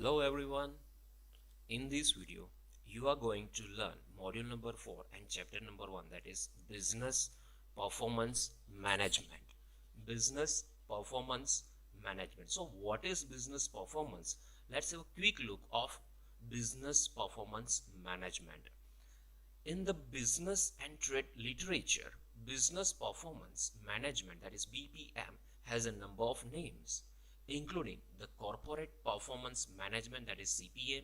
Hello everyone. In this video, you are going to learn module number 4 and chapter number 1, that is business performance management. Business performance management. So what is business performance? Let's have a quick look of business performance management. In the business and trade literature, business performance management, that is BPM, has a number of names, including the corporate performance management, that is CPM,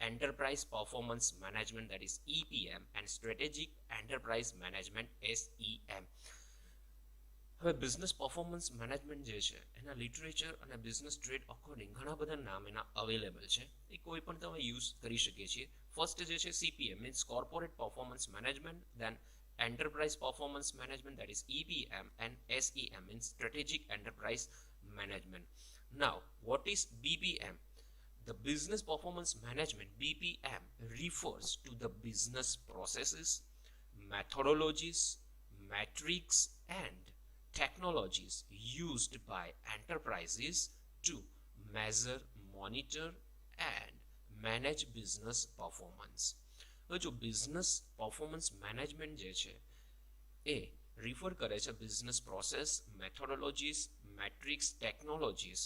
enterprise performance management, that is EPM, and strategic enterprise management, SEM. હવે business performance management જે છે એના literature અને business trade according ઘણા બધા નામ એના available છે, એ કોઈ પણ તમે યુઝ કરી શકીએ છીએ. ફર્સ્ટ જે છે CPM means corporate performance management, then enterprise performance management, that is EPM, and SEM means strategic enterprise management. Now what is BPM? The business performance management, BPM, refers to the business processes, methodologies, metrics, and technologies used by enterprises to measure, monitor, and manage business performance. जो business performance management जे छे ए refer करे छे business process, methodologies, metrics, technologies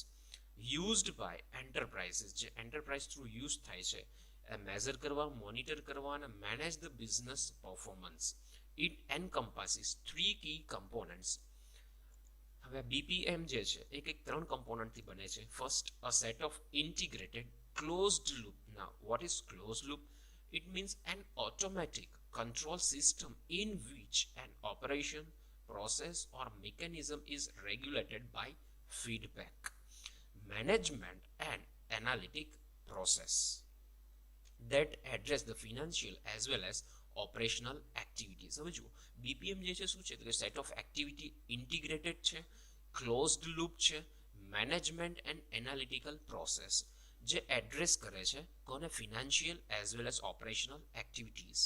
used by enterprises जे enterprise through use थाय छे measure करवा, मॉनिटर करवा અને manage the business performance. It encompasses 3 key components. હવે બીપીએમ જે છે એ કંઈક 3 કમ્પોનન્ટથી બને છે. First, a set of integrated closed loop. Now what is closed loop? It means an automatic control system in which an operation, process, or mechanism is regulated by feedback, management, and analytic process that address the financial as well as operational activities. હવે જુઓ BPM જે છે શું છે તો set of activity integrated છે, closed loop છે, management and analytical process જે એડ્રેસ કરે છે કોને financial as well as operational activities.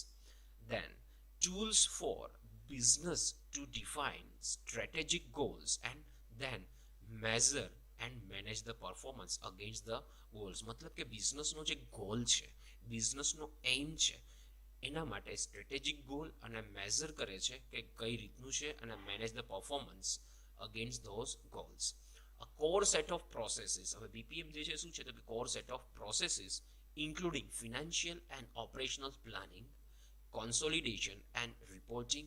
Then tools for business to define strategic goals and then measure and manage the performance against the goals. મતલબ કે બિઝનેસનો જે goal છે, બિઝનેસનો aim છે, એના માટે સ્ટ્રેટેજિક ગોલ અને મેઝર કરે છે કે કઈ રીતનું છે અને manage the performance against those goals. A core set of processes. હવે BPM જે છે શું છે તો કે core set of processes including financial and operational planning, consolidation and reporting,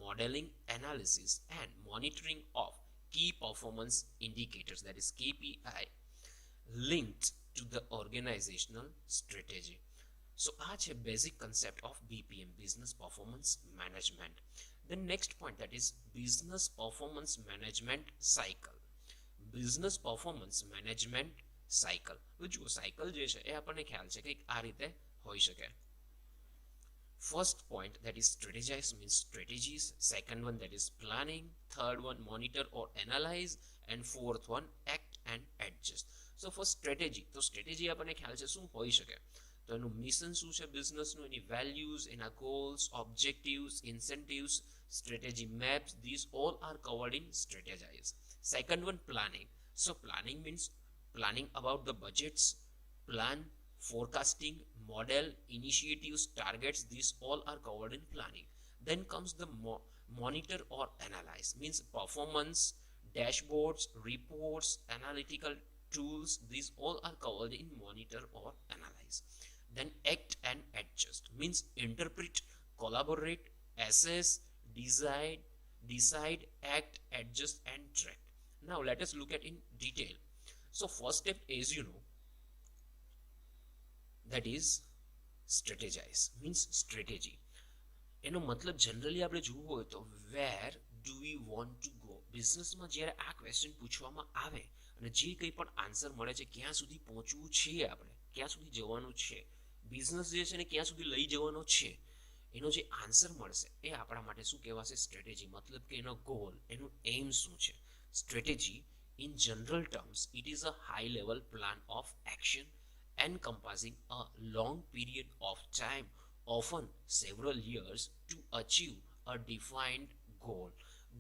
modeling, analysis and monitoring of key performance indicators, that is KPI, linked to the organizational strategy. So આ છે basic concept of BPM, business performance management. The next point, that is business performance management cycle. Business performance management cycle. જુઓ cycle જે છે એ આપણને ખ્યાલ છે કે આ રીતે હોઈ શકે. First point, that is strategize means strategies. Second one, that is planning. Third one, monitor or analyze. And fourth one, act and adjust. So for strategy, તો સ્ટ્રેટેજી આપણને ખ્યાલ છે શું હોઈ શકે તો એનું મિશન શું છે બિઝનેસનું, એની વેલ્યુઝ, એના goals, objectives, incentives, strategy maps, these all are covered in strategize. Second one, planning. So planning means planning about the budgets, plan, forecasting, model, initiatives, targets, these all are covered in planning. Then comes the monitor or analyze, means performance, dashboards, reports, analytical tools, these all are covered in monitor or analyze. Then act and adjust, means interpret, collaborate, assess, decide, act, adjust and track. Now let us look at in detail. So first step, as you know, that is strategize, means strategy. એનો મતલબ generally આપણે જોવું હોય તો where do we want to go. બિઝનેસમાં જ્યારે આ question પૂછવામાં આવે અને જે કંઈ પણ આન્સર મળે છે ક્યાં સુધી પહોંચવું છે, આપણે ક્યાં સુધી જવાનું છે, બિઝનેસ જે છે ને ક્યાં સુધી લઈ જવાનો છે, એનો જે આન્સર મળશે એ આપણા માટે શું કહેવાશે સ્ટ્રેટેજી. મતલબ કે એનો ગોલ, એનું એમ શું છે. Strategy, in general terms, it is a high level plan of action encompassing a long period of time, often several years, to achieve a defined goal.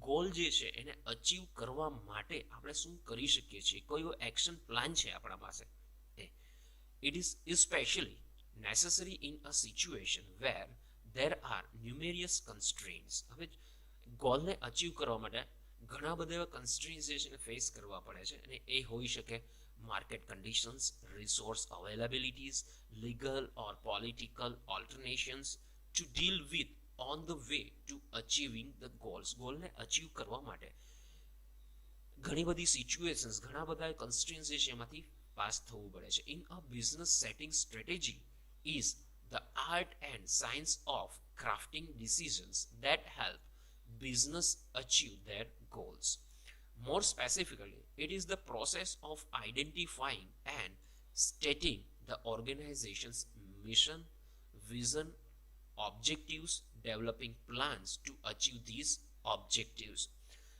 Goal જે છે એને અચીવ કરવા માટે આપણે શું કરી શકીએ છીએ, કયો એક્શન પ્લાન છે આપણા પાસે એ. It is especially necessary in a situation where there are numerous constraints. હવે ગોલને અચીવ કરવા માટે ઘણા બધા એવા કન્સ્ટ્રેન્ટ્સ જે છે ફેસ કરવા પડે છે અને એ હોઈ શકે market conditions, resource availabilities, legal or political alternations to deal with on the way to achieving the goals. ગોલને અચીવ કરવા માટે ઘણી બધી સિચ્યુએશન્સ, ઘણા બધા કન્સ્ટ્રેન્ટ્સ જે છે એમાંથી પાસ થવું પડે છે. In a business setting, strategy is the art and science of crafting decisions that help business achieve their goals. More specifically, it is the process of identifying and stating the organization's mission, vision, objectives, developing plans to achieve these objectives.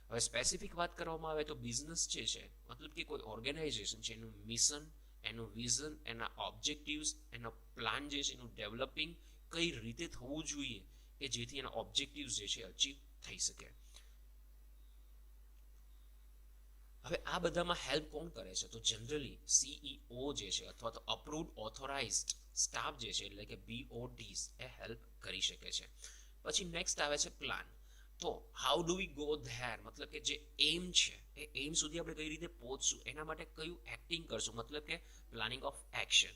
હવે specific વાત કરવામાં આવે તો business જે છે મતલબ કે કોઈ ઓર્ગેનાઇઝેશન છે એનું મિશન, એનું વિઝન, એના ઓબ્જેક્ટિવ્સ, એનો પ્લાન જે છે એનું ડેવલપિંગ કઈ રીતે થવું જોઈએ કે જેથી એના ઓબ્જેક્ટિવ્સ જે છે અચીવ થઈ શકે. હવે આ બધામાં હેલ્પ કોણ કરે છે તો જનરલી સીઈઓ જે છે અથવા તો અપ્રુવડ ઓથોરાઇઝડ સ્ટાફ જે છે એટલે કે BODs એ હેલ્પ કરી શકે છે. પછી નેક્સ્ટ આવે છે પ્લાન. તો how do we go there, મતલબ કે જે એમ છે એ એમ સુધી આપણે કઈ રીતે પહોંચશું, એના માટે કયું એક્ટિંગ કરશું, મતલબ કે planning of action.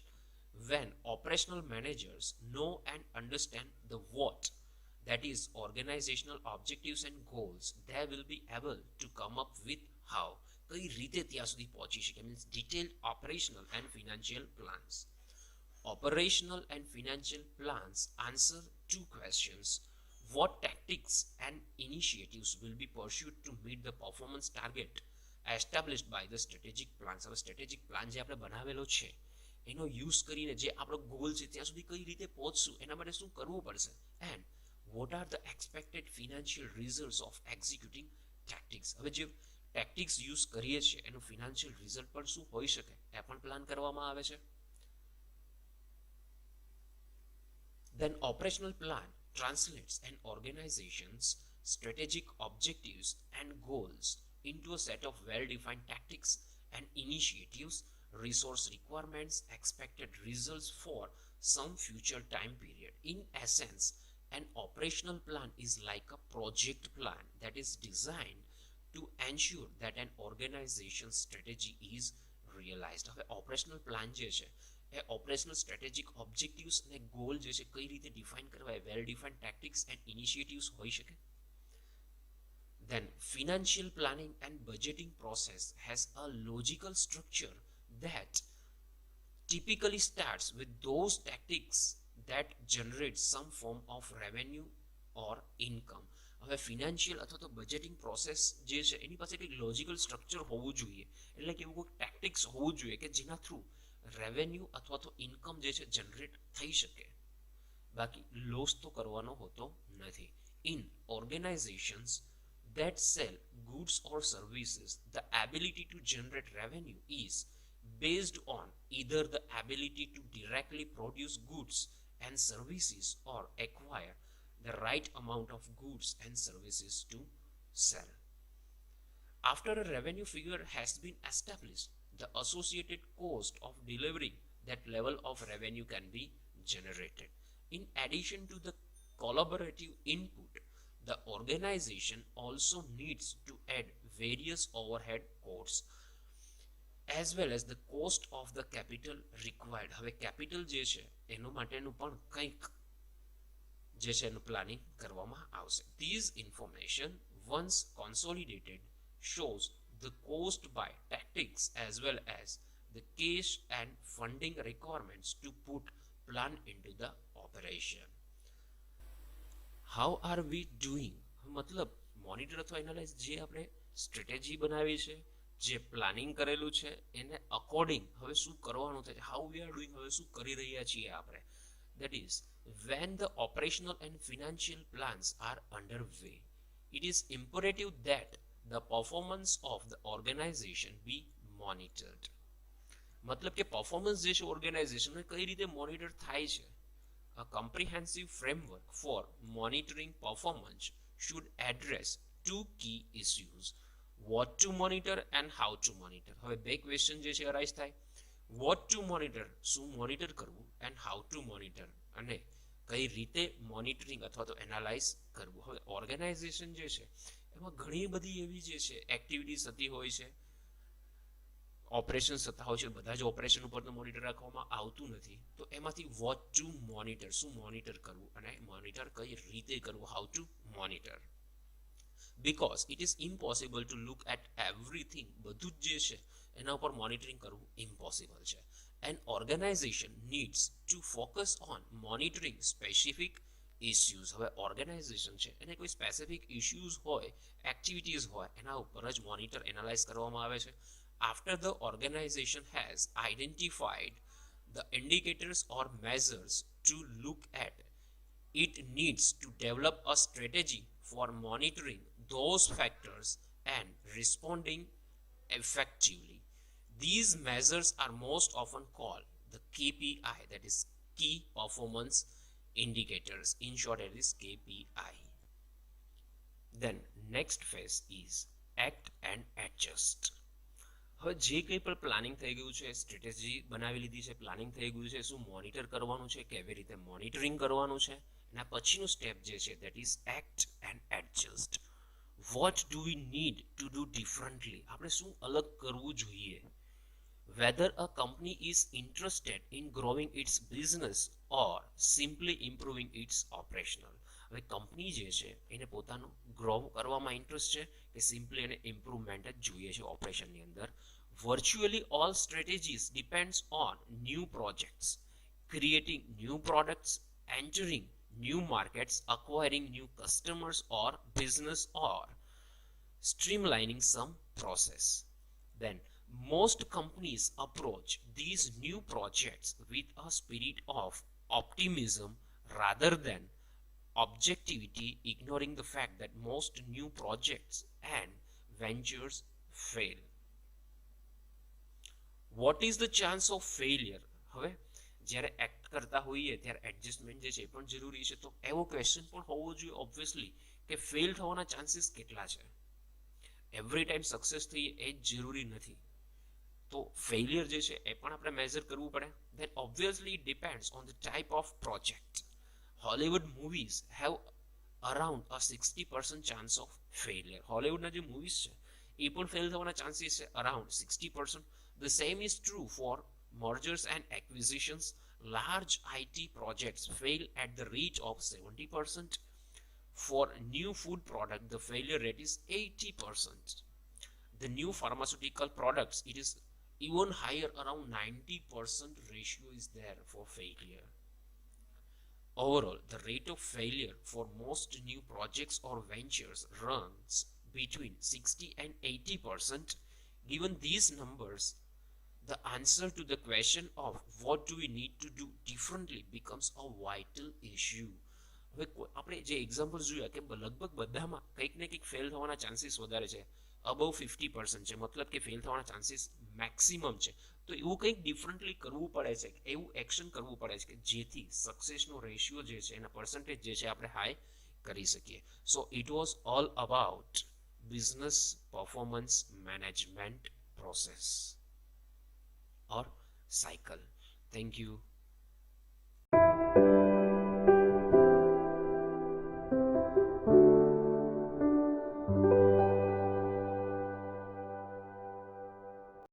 When operational managers know and understand the what, that is organizational objectives and goals, they will be able to come up with how, કઈ રીતે ત્યાં સુધી પહોંચી શકે, means detailed operational and financial plans. Operational and financial plans answer two questions. What tactics and initiatives will be pursued to meet the performance target established by the strategic plans. હવે strategic plan જે આપણે બનાવેલો છે એનો use કરીને જે આપણો goal છે ત્યાં સુધી કઈ રીતે પહોંચશું, એના માટે શું કરવું પડશે, and what are the expected financial results of executing tactics. હવે જે ટેક્ટિક્સ યુઝ કરીએ છીએ એનું ફિનાન્શિયલ રિઝલ્ટ પણ શું હોઈ શકે એ પણ પ્લાન કરવામાં આવે છે. Then operational plan translates an organization's strategic objectives and goals into a set of well-defined tactics and initiatives, resource requirements, expected results for some future time period. In essence, an operational plan is like a project plan that is designed to ensure that an organization's strategy is realized. હવે operational plan જે છે એ operational strategic objectives અને goal જે છે કઈ રીતે define કરવા, વેલ defined tactics and initiatives હોઈ શકે. Then financial planning and budgeting process has a logical structure that typically starts with those tactics that generate some form of revenue or income. હવે financial અથવા તો બજેટિંગ પ્રોસેસ જે છે એની પાસે કંઈક logical structure હોવું જોઈએ, એટલે કે એવું કોઈ ટેક્ટિક્સ હોવું જોઈએ કે જેના થ્રુ રેવન્યુ અથવા તો ઇન્કમ જે છે જનરેટ થઈ શકે, બાકી લોસ તો કરવાનો હોતો નથી. In organisations that sell goods or services, the ability to generate revenue is based on either the ability to directly produce goods and services or acquire the right amount of goods and services to sell. After a revenue figure has been established, the associated cost of delivering that level of revenue can be generated. In addition to the collaborative input, the organization also needs to add various overhead costs as well as the cost of the capital required. હવે capital જે છે એનો માટેનું પણ કંઈક જે છે એનું પ્લાનિંગ કરવામાં આવશે. These information once consolidated shows the cost by tactics as well as the cash and funding requirements to put plan into the operation. How are we doing? મતલબ મોનિટર અથવા એનાલાઇઝ જે આપણે સ્ટ્રેટેજી બનાવી છે, જે planning કરેલું છે એને અકોર્ડિંગ હવે શું કરવાનું થાય છે, હાઉ વી આર ડુઈંગ, હવે શું કરી રહ્યા છીએ આપણે. That is, when the operational and financial plans are underway, it is imperative that the performance of the organization be monitored. મતલબ કે પરફોર્મન્સ જે છે ઓર્ગેનાઇઝેશનને કઈ રીતે મોનિટર થાય છે. A comprehensive framework for monitoring performance should address two key issues: what to monitor and how to monitor. હવે બે ક્વેશ્ચન જે છે અરાઇઝ થાય. વોટ ટુ મોનિટર, શું મોનિટર કરવું, એન્ડ હાઉ ટુ મોનિટર, અને કઈ રીતે મોનિટરિંગ અથવા તો એનાલાઇઝ કરવું. હવે ઓર્ગેનાઇઝેશન જે છે એમાં ઘણી બધી એવી જે છે એક્ટિવિટીઝ થતી હોય છે, ઓપરેશન થતા હોય છે. બધા જ ઓપરેશન ઉપર તો મોનિટર રાખવામાં આવતું નથી. તો એમાંથી વોટ ટુ મોનિટર, શું મોનિટર કરવું અને મોનિટર કઈ રીતે કરવું, how to monitor. Because it is impossible to look at everything, બધું જ જે છે એના ઉપર મોનિટરિંગ કરવું ઇમ્પોસિબલ છે. An organization needs to focus on monitoring specific issues. હવે ઓર્ગેનાઇઝેશન છે એને કોઈ સ્પેસિફિક ઇશ્યુઝ હોય, એક્ટિવિટીઝ હોય, એના ઉપર જ મોનિટર એનાલાઇઝ કરવામાં આવે છે. After the organization has identified the indicators or measures to look at, it needs to develop a strategy for monitoring those factors and responding effectively. These measures are most often called the KPI, that is key performance indicators. In short, it is KPI. Then next phase is act and adjust. હવે જે કંઈ પણ planning થઈ ગયું છે, strategy બનાવી લીધી છે, પ્લાનિંગ થઈ ગયું છે, શું મોનિટર કરવાનું છે, કેવી રીતે મોનિટરિંગ કરવાનું છે, એના પછીનું સ્ટેપ જે છે that is act and adjust. What do we need to do differently, આપણે શું અલગ કરવું જોઈએ. Whether a company is interested in growing its business or simply improving its operational. હવે કંપની જે છે એને પોતાનું ગ્રો કરવામાં ઇન્ટરેસ્ટ છે કે સિમ્પલી એને ઇમ્પ્રુવમેન્ટ જ જોઈએ છે ઓપરેશનની અંદર. Virtually all strategies depends on new projects, creating new products, entering new markets, acquiring new customers or business, or streamlining some process. Then most companies approach these new projects with a spirit of optimism rather than objectivity, ignoring the fact that most new projects and ventures fail. What is the chance of failure? હવે જ્યારે act કરતા હોઈએ ત્યારે adjustment જે છે એ પણ જરૂરી છે. તો એવો ક્વેશ્ચન પણ હોવો જોઈએ ઓબ્વિયસલી કે ફેલ થવાના ચાન્સીસ કેટલા છે. એવરી ટાઈમ સક્સેસ થઈએ એ જ જરૂરી નથી. તો ફેલિયર જે છે એ પણ આપણે મેઝર કરવું પડે. Then obviously it depends on the type of project. Hollywood movies have around a 60% chance of failure. હોલિવૂડના જે મૂવીઝ છે એ પણ ફેલ થવાના ચાન્સીસ છે around 60%. The same is true for mergers and acquisitions. Large IT projects fail at the rate of 70%. For new food product, the failure rate is 80%. The new pharmaceutical products, it is even higher, around 90% ratio is there for failure. Overall, the rate of failure for most new projects or ventures runs between 60 and 80%. Given these numbers, the answer to the question of what do we need to do differently becomes a vital issue. હવે આપણે જે example જોયા કે લગભગ બધામાં કંઈક ને કંઈક ફેલ થવાના ચાન્સીસ વધારે છે, અબવ 50% છે, મતલબ કે ફેલ થવાના ચાન્સીસ મેક્સિમમ છે. તો એવું કંઈક ડિફરન્ટલી કરવું પડે છે, એવું એક્શન કરવું પડે છે કે જેથી સક્સેસનો રેશિયો જે છે એના પર્સન્ટેજ જે છે આપણે હાઈ કરી શકીએ. So it was all about business performance management process or cycle. Thank you.